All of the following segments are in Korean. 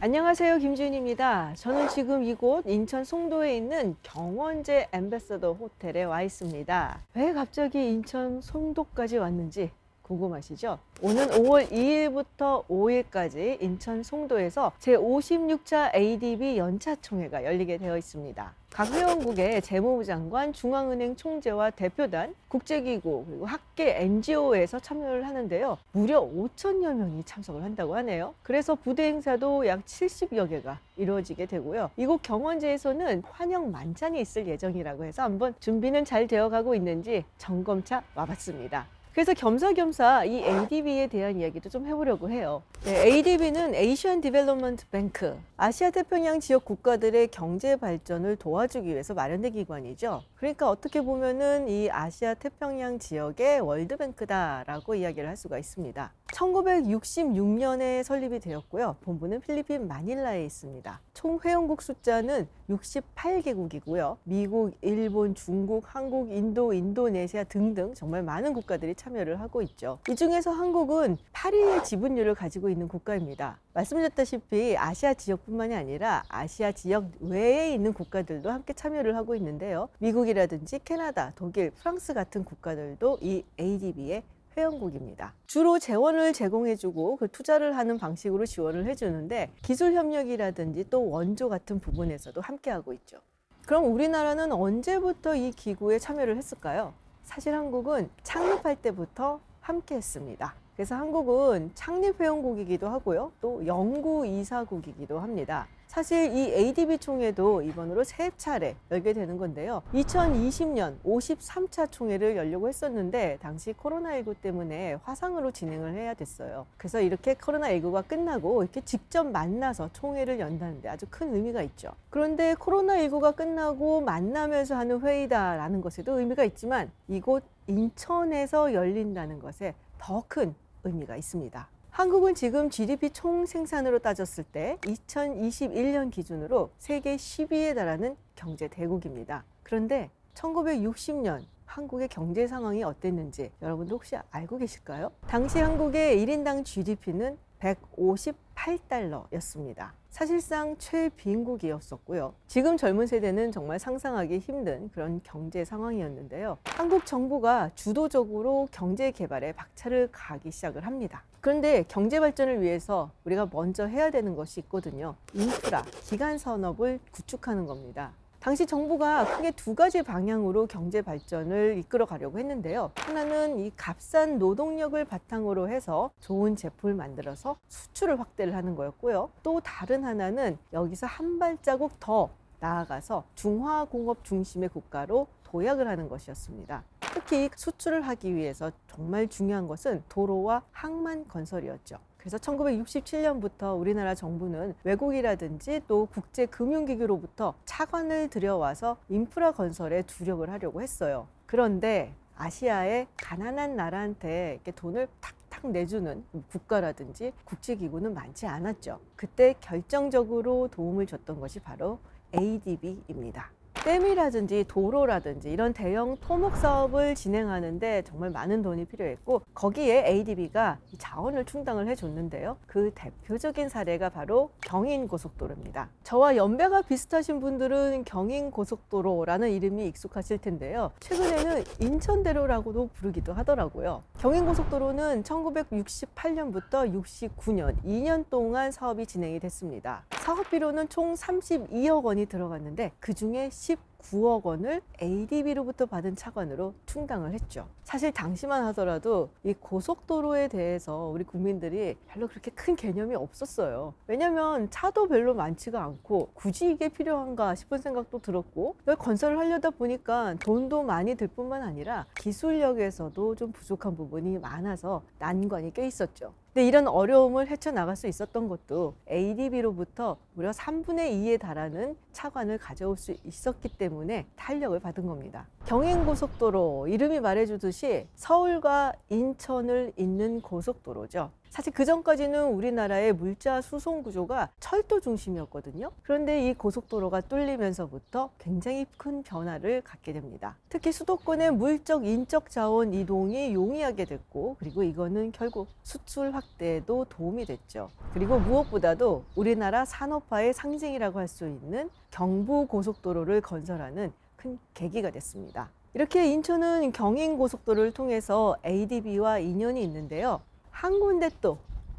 안녕하세요, 김지윤입니다. 저는 지금 이곳 인천 송도에 있는 경원제 엠베서더 호텔에 와 있습니다. 왜 갑자기 인천 송도까지 왔는지 궁금하시죠? 오는 5월 2일부터 5일까지 인천 송도에서 제56차 ADB 연차총회가 열리게 되어 있습니다. 각 회원국의 재무부 장관, 중앙은행 총재와 대표단, 국제기구, 그리고 학계 NGO에서 참여를 하는데요. 무려 5천여 명이 참석을 한다고 하네요. 그래서 부대 행사도 약 70여 개가 이루어지게 되고요. 이곳 경원제에서는 환영 만찬이 있을 예정이라고 해서 한번 준비는 잘 되어가고 있는지 점검차 와봤습니다. 그래서 겸사겸사 이 ADB에 대한 이야기도 좀 해보려고 해요. ADB는 Asian Development Bank, 아시아 태평양 지역 국가들의 경제 발전을 도와주기 위해서 마련된 기관이죠. 그러니까 어떻게 보면은 이 아시아 태평양 지역의 월드뱅크다라고 이야기를 할 수가 있습니다. 1966년에 설립이 되었고요. 본부는 필리핀 마닐라에 있습니다. 총 회원국 숫자는 68개국이고요. 미국, 일본, 중국, 한국, 인도, 인도네시아 등등 정말 많은 국가들이 참여를 하고 있죠. 이 중에서 한국은 8위의 지분율을 가지고 있는 국가입니다. 말씀드렸다시피 아시아 지역뿐만이 아니라 아시아 지역 외에 있는 국가들도 함께 참여를 하고 있는데요. 미국이라든지 캐나다, 독일, 프랑스 같은 국가들도 이 ADB에 회원국입니다. 주로 재원을 제공해주고 그 투자를 하는 방식으로 지원을 해주는데 기술 협력이라든지 또 원조 같은 부분에서도 함께하고 있죠. 그럼 우리나라는 언제부터 이 기구에 참여를 했을까요? 사실 한국은 창립할 때부터 함께했습니다. 그래서 한국은 창립회원국이기도 하고요. 또 영구이사국이기도 합니다. 사실 이 ADB 총회도 이번으로 세 차례 열게 되는 건데요. 2020년 53차 총회를 열려고 했었는데 당시 코로나19 때문에 화상으로 진행을 해야 됐어요. 그래서 이렇게 코로나19가 끝나고 이렇게 직접 만나서 총회를 연다는데 아주 큰 의미가 있죠. 그런데 코로나19가 끝나고 만나면서 하는 회의다라는 것에도 의미가 있지만 이곳 인천에서 열린다는 것에 더 큰 의미가 있습니다. 한국은 지금 GDP 총 생산으로 따졌을 때 2021년 기준으로 세계 10위에 달하는 경제 대국입니다. 그런데 1960년 한국의 경제 상황이 어땠는지 여러분도 혹시 알고 계실까요? 당시 한국의 1인당 GDP는 158달러였습니다. 사실상 최빈국이었었고요. 지금 젊은 세대는 정말 상상하기 힘든 그런 경제 상황이었는데요. 한국 정부가 주도적으로 경제 개발에 박차를 가기 시작을 합니다. 그런데 경제 발전을 위해서 우리가 먼저 해야 되는 것이 있거든요. 인프라, 기간 산업을 구축하는 겁니다. 당시 정부가 크게 두 가지 방향으로 경제 발전을 이끌어 가려고 했는데요. 하나는 이 값싼 노동력을 바탕으로 해서 좋은 제품을 만들어서 수출을 확대를 하는 거였고요. 또 다른 하나는 여기서 한 발자국 더 나아가서 중화공업 중심의 국가로 도약을 하는 것이었습니다. 특히 수출을 하기 위해서 정말 중요한 것은 도로와 항만 건설이었죠. 그래서 1967년부터 우리나라 정부는 외국이라든지 또 국제금융기구로부터 차관을 들여와서 인프라 건설에 주력을 하려고 했어요. 그런데 아시아의 가난한 나라한테 이렇게 돈을 탁탁 내주는 국가라든지 국제기구는 많지 않았죠. 그때 결정적으로 도움을 줬던 것이 바로 ADB입니다. 댐이라든지 도로라든지 이런 대형 토목 사업을 진행하는데 정말 많은 돈이 필요했고 거기에 ADB가 자원을 충당을 해줬는데요. 그 대표적인 사례가 바로 경인고속도로입니다. 저와 연배가 비슷하신 분들은 경인고속도로라는 이름이 익숙하실 텐데요. 최근에는 인천대로라고도 부르기도 하더라고요. 경인고속도로는 1968년부터 69년 2년 동안 사업이 진행이 됐습니다. 사업비로는 총 32억 원이 들어갔는데 그중에 19억 원을 ADB로부터 받은 차관으로 충당을 했죠. 사실 당시만 하더라도 이 고속도로에 대해서 우리 국민들이 별로 그렇게 큰 개념이 없었어요. 왜냐면 차도 별로 많지가 않고 굳이 이게 필요한가 싶은 생각도 들었고 이걸 건설을 하려다 보니까 돈도 많이 들 뿐만 아니라 기술력에서도 좀 부족한 부분이 많아서 난관이 꽤 있었죠. 근데 이런 어려움을 헤쳐나갈 수 있었던 것도 ADB로부터 무려 3분의 2에 달하는 차관을 가져올 수 있었기 때문에 탄력을 받은 겁니다. 경인고속도로 이름이 말해주듯이 서울과 인천을 잇는 고속도로죠. 사실 그 전까지는 우리나라의 물자 수송 구조가 철도 중심이었거든요. 그런데 이 고속도로가 뚫리면서부터 굉장히 큰 변화를 갖게 됩니다. 특히 수도권의 물적, 인적 자원 이동이 용이하게 됐고, 그리고 이거는 결국 수출 확대에도 도움이 됐죠. 그리고 무엇보다도 우리나라 산업화의 상징이라고 할 수 있는 경부고속도로를 건설하는 큰 계기가 됐습니다. 이렇게 인천은 경인고속도로를 통해서 ADB와 인연이 있는데요. 한 군데 또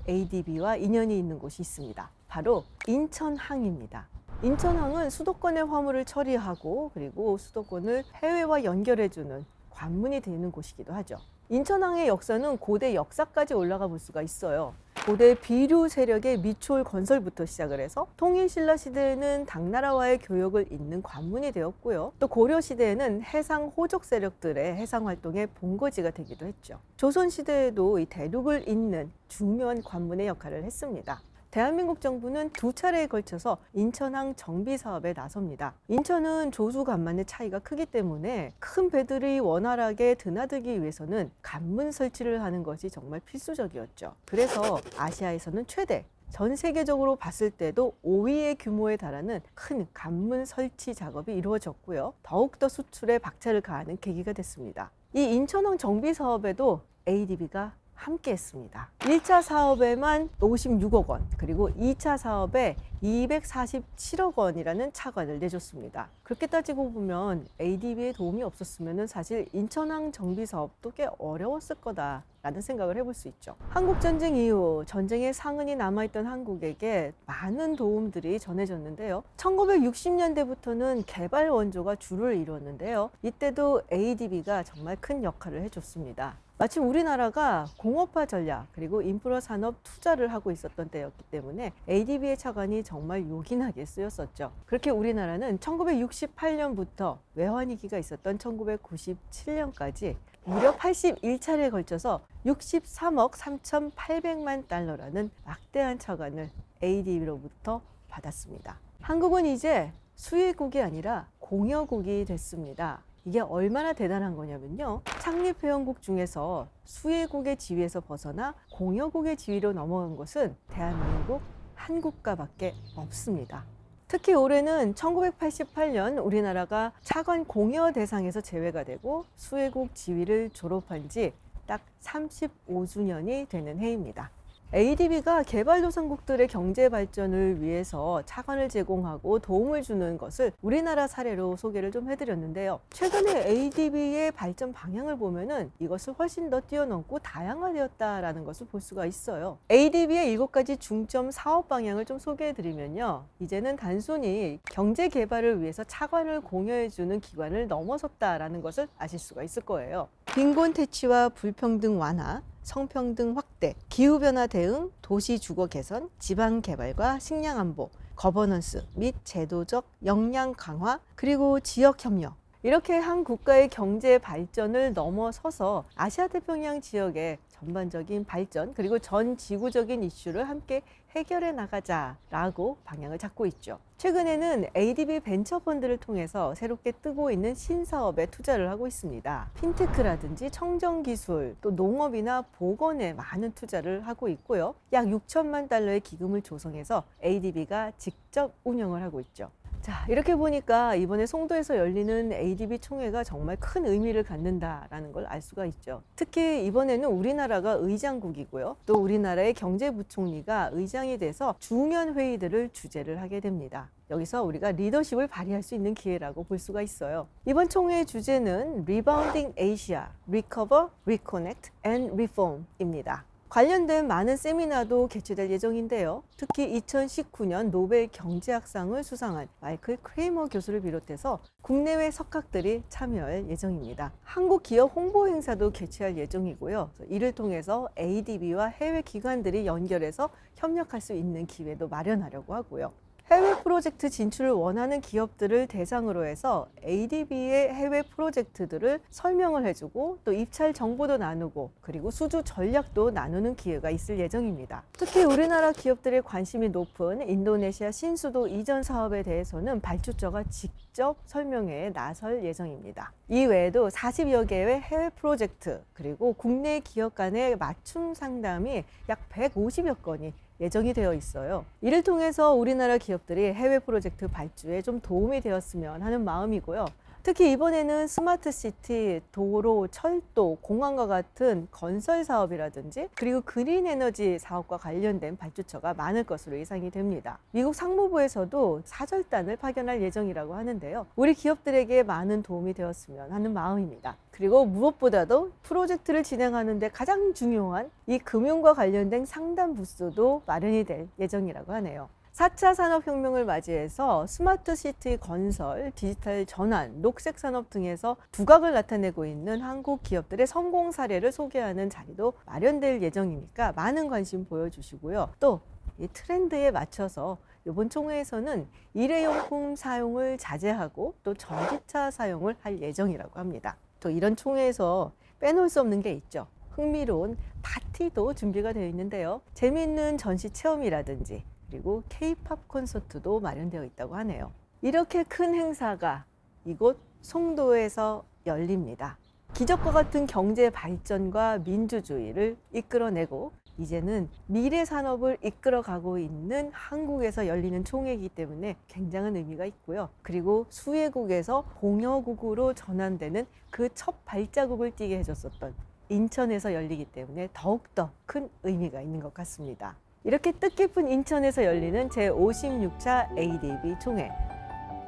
ADB와 인연이 있는 곳이 있습니다. 바로 인천항입니다. 인천항은 수도권의 화물을 처리하고 그리고 수도권을 해외와 연결해주는 관문이 되는 곳이기도 하죠. 인천항의 역사는 고대 역사까지 올라가 볼 수가 있어요. 고대 비류 세력의 미추홀 건설부터 시작을 해서 통일신라 시대에는 당나라와의 교역을 잇는 관문이 되었고요. 또 고려 시대에는 해상 호족 세력들의 해상 활동의 본거지가 되기도 했죠. 조선 시대에도 이 대륙을 잇는 중요한 관문의 역할을 했습니다. 대한민국 정부는 두 차례에 걸쳐서 인천항 정비 사업에 나섭니다. 인천은 조수 간만의 차이가 크기 때문에 큰 배들이 원활하게 드나들기 위해서는 간문 설치를 하는 것이 정말 필수적이었죠. 그래서 아시아에서는 최대, 전 세계적으로 봤을 때도 5위의 규모에 달하는 큰 간문 설치 작업이 이루어졌고요. 더욱더 수출에 박차를 가하는 계기가 됐습니다. 이 인천항 정비 사업에도 ADB가 함께 했습니다. 1차 사업에만 56억 원, 그리고 2차 사업에 247억 원이라는 차관을 내줬습니다. 그렇게 따지고 보면 ADB의 도움이 없었으면 사실 인천항 정비 사업도 꽤 어려웠을 거다라는 생각을 해볼 수 있죠. 한국전쟁 이후 전쟁의 상흔이 남아있던 한국에게 많은 도움들이 전해졌는데요. 1960년대부터는 개발 원조가 주를 이루었는데요. 이때도 ADB가 정말 큰 역할을 해줬습니다. 마침 우리나라가 공업화 전략 그리고 인프라 산업 투자를 하고 있었던 때였기 때문에 ADB의 차관이 정말 요긴하게 쓰였었죠. 그렇게 우리나라는 1968년부터 외환위기가 있었던 1997년까지 무려 81차례에 걸쳐서 63억 3,800만 달러라는 막대한 차관을 ADB로부터 받았습니다. 한국은 이제 수혜국이 아니라 공여국이 됐습니다. 이게 얼마나 대단한 거냐면요. 창립회원국 중에서 수혜국의 지위에서 벗어나 공여국의 지위로 넘어간 것은 대한민국 한 국가밖에 없습니다. 특히 올해는 1988년 우리나라가 차관 공여 대상에서 제외가 되고 수혜국 지위를 졸업한 지 딱 35주년이 되는 해입니다. ADB가 개발도상국들의 경제 발전을 위해서 차관을 제공하고 도움을 주는 것을 우리나라 사례로 소개를 좀 해드렸는데요. 최근에 ADB의 발전 방향을 보면은 이것을 훨씬 더 뛰어넘고 다양화되었다라는 것을 볼 수가 있어요. ADB의 7가지 중점 사업 방향을 좀 소개해드리면요. 이제는 단순히 경제 개발을 위해서 차관을 공여해주는 기관을 넘어섰다라는 것을 아실 수가 있을 거예요. 빈곤 퇴치와 불평등 완화, 성평등 확대, 기후변화 대응, 도시 주거 개선, 지방 개발과 식량 안보, 거버넌스 및 제도적 역량 강화, 그리고 지역 협력. 이렇게 한 국가의 경제 발전을 넘어서서 아시아 태평양 지역의 전반적인 발전 그리고 전 지구적인 이슈를 함께 해결해 나가자라고 방향을 잡고 있죠. 최근에는 ADB 벤처펀드를 통해서 새롭게 뜨고 있는 신사업에 투자를 하고 있습니다. 핀테크라든지 청정기술, 또 농업이나 보건에 많은 투자를 하고 있고요. 약 6천만 달러의 기금을 조성해서 ADB가 직접 운영을 하고 있죠. 자, 이렇게 보니까 이번에 송도에서 열리는 ADB 총회가 정말 큰 의미를 갖는다라는 걸 알 수가 있죠. 특히 이번에는 우리나라가 의장국이고요. 또 우리나라의 경제부총리가 의장이 돼서 중요한 회의들을 주재를 하게 됩니다. 여기서 우리가 리더십을 발휘할 수 있는 기회라고 볼 수가 있어요. 이번 총회의 주제는 Rebounding Asia, Recover, Reconnect and Reform입니다. 관련된 많은 세미나도 개최될 예정인데요. 특히 2019년 노벨 경제학상을 수상한 마이클 크레이머 교수를 비롯해서 국내외 석학들이 참여할 예정입니다. 한국 기업 홍보 행사도 개최할 예정이고요. 이를 통해서 ADB와 해외 기관들이 연결해서 협력할 수 있는 기회도 마련하려고 하고요. 해외 프로젝트 진출을 원하는 기업들을 대상으로 해서 ADB의 해외 프로젝트들을 설명을 해주고 또 입찰 정보도 나누고 그리고 수주 전략도 나누는 기회가 있을 예정입니다. 특히 우리나라 기업들의 관심이 높은 인도네시아 신수도 이전 사업에 대해서는 발주처가 직접 설명회에 나설 예정입니다. 이 외에도 40여 개의 해외 프로젝트 그리고 국내 기업 간의 맞춤 상담이 약 150여 건이 예정이 되어 있어요. 이를 통해서 우리나라 기업들이 해외 프로젝트 발주에 좀 도움이 되었으면 하는 마음이고요. 특히 이번에는 스마트시티, 도로, 철도, 공항과 같은 건설 사업이라든지 그리고 그린 에너지 사업과 관련된 발주처가 많을 것으로 예상이 됩니다. 미국 상무부에서도 사절단을 파견할 예정이라고 하는데요. 우리 기업들에게 많은 도움이 되었으면 하는 마음입니다. 그리고 무엇보다도 프로젝트를 진행하는 데 가장 중요한 이 금융과 관련된 상담 부스도 마련이 될 예정이라고 하네요. 4차 산업혁명을 맞이해서 스마트시티 건설, 디지털 전환, 녹색 산업 등에서 두각을 나타내고 있는 한국 기업들의 성공 사례를 소개하는 자리도 마련될 예정이니까 많은 관심 보여주시고요. 또 이 트렌드에 맞춰서 이번 총회에서는 일회용품 사용을 자제하고 또 전기차 사용을 할 예정이라고 합니다. 또 이런 총회에서 빼놓을 수 없는 게 있죠. 흥미로운 파티도 준비가 되어 있는데요. 재미있는 전시 체험이라든지 그리고 K-팝 콘서트도 마련되어 있다고 하네요. 이렇게 큰 행사가 이곳 송도에서 열립니다. 기적과 같은 경제 발전과 민주주의를 이끌어내고 이제는 미래 산업을 이끌어가고 있는 한국에서 열리는 총회이기 때문에 굉장한 의미가 있고요. 그리고 수혜국에서 공여국으로 전환되는 그 첫 발자국을 띄게 해줬었던 인천에서 열리기 때문에 더욱더 큰 의미가 있는 것 같습니다. 이렇게 뜻깊은 인천에서 열리는 제56차 ADB 총회.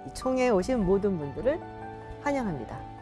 이 총회에 오신 모든 분들을 환영합니다.